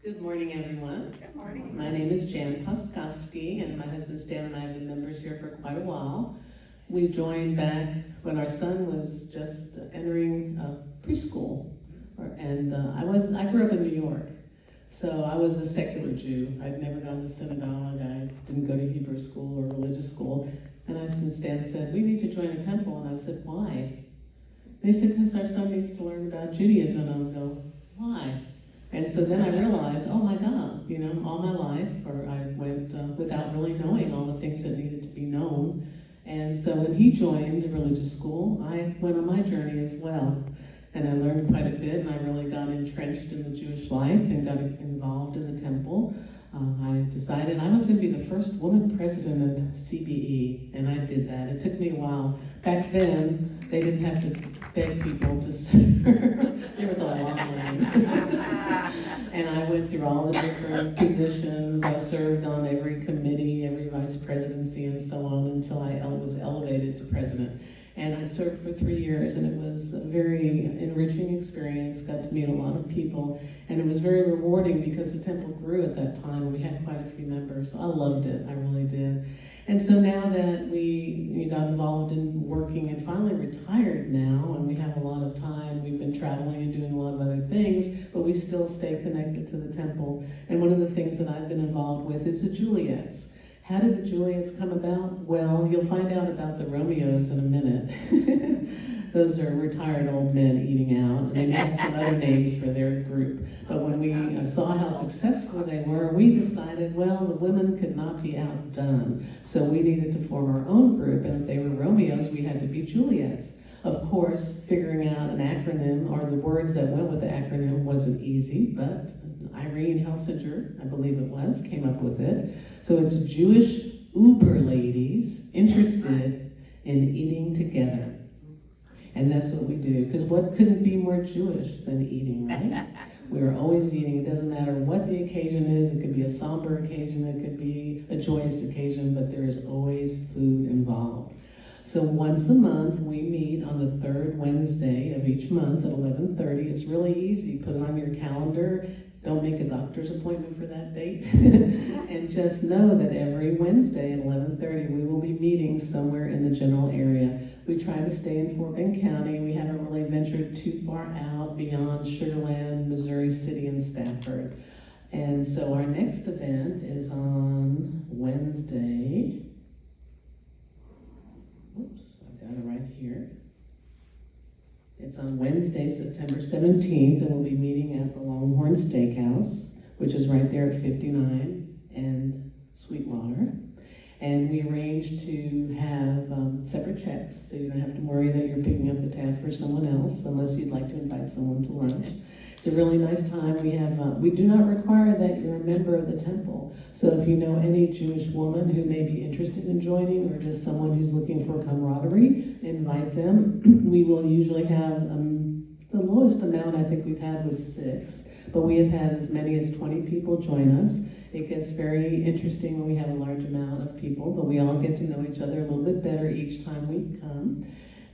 Good morning, everyone. Good morning. My name is Jan Poskowski, and my husband Stan and I have been members here for quite a while. We joined back when our son was just entering preschool, and I grew up in New York, so I was a secular Jew. I'd never gone to synagogue. I didn't go to Hebrew school or religious school. And Stan said, "We need to join a temple," and I said, "Why?" And he said, "Because our son needs to learn about Judaism." And I would go, "Why?" And so then I realized, oh my God, all my life, I went without really knowing all the things that needed to be known. And so when he joined a religious school, I went on my journey as well. And I learned quite a bit, and I really got entrenched in the Jewish life and got involved in the temple. I decided I was going to be the first woman president of CBE, and I did that. It took me a while. Back then, they didn't have to beg people to serve. There was a long line. And I went through all the different positions. I served on every committee, every vice presidency, and so on until I was elevated to president. And I served for 3 years, and it was a very enriching experience. Got to meet a lot of people, and it was very rewarding because the temple grew at that time, and we had quite a few members. I loved it, I really did. And so now that we got involved in working and finally retired now, and we have a lot of time, we've been traveling and doing a lot of other things, but we still stay connected to the temple. And one of the things that I've been involved with is the JULIETs. How did the JULIETs come about? Well, you'll find out about the Romeos in a minute. Those are retired old men eating out, and they had some other names for their group. But when we saw how successful they were, we decided, well, the women could not be outdone. So we needed to form our own group, and if they were Romeos, we had to be JULIETs. Of course, figuring out an acronym, or the words that went with the acronym, wasn't easy, but Irene Helsinger, I believe it was, came up with it. So it's Jewish Uber ladies interested in eating together. And that's what we do, because what couldn't be more Jewish than eating, right? We are always eating. It doesn't matter what the occasion is. It could be a somber occasion, it could be a joyous occasion, but there is always food involved. So once a month, we meet on the third Wednesday of each month at 11:30. It's really easy. Put it on your calendar. Don't make a doctor's appointment for that date. And just know that every Wednesday at 11:30, we will be meeting somewhere in the general area. We try to stay in Fort Bend County. We haven't really ventured too far out beyond Sugar Land, Missouri City, and Stafford. And so our next event is on Wednesday. Oops, I've got it right here. It's on Wednesday, September 17th, and we'll be meeting at the Longhorn Steakhouse, which is right there at 59 and Sweetwater. And we arranged to have separate checks, so you don't have to worry that you're picking up the tab for someone else, unless you'd like to invite someone to lunch. It's a really nice time. We do not require that you're a member of the temple. So if you know any Jewish woman who may be interested in joining, or just someone who's looking for camaraderie, invite them. We will usually have, the lowest amount I think we've had was 6, but we have had as many as 20 people join us. It gets very interesting when we have a large amount of people, but we all get to know each other a little bit better each time we come.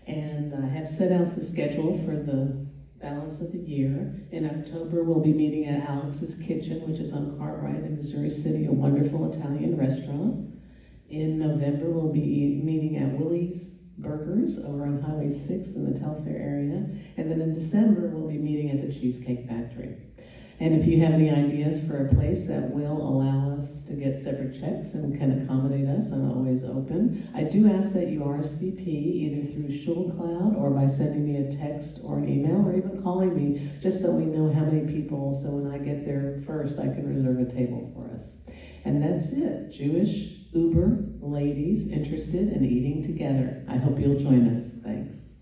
And I have set out the schedule for the balance of the year. In October, we'll be meeting at Alex's Kitchen, which is on Cartwright in Missouri City, a wonderful Italian restaurant. In November, we'll be meeting at Willie's Burgers over on Highway 6 in the Telfair area. And then in December, we'll be meeting at the Cheesecake Factory. And if you have any ideas for a place that will allow us to get separate checks and can accommodate us, I'm always open. I do ask that you RSVP either through SchulCloud or by sending me a text or an email, or even calling me, just so we know how many people, so when I get there first, I can reserve a table for us. And that's it. Jewish Uber ladies interested in eating together. I hope you'll join us. Thanks.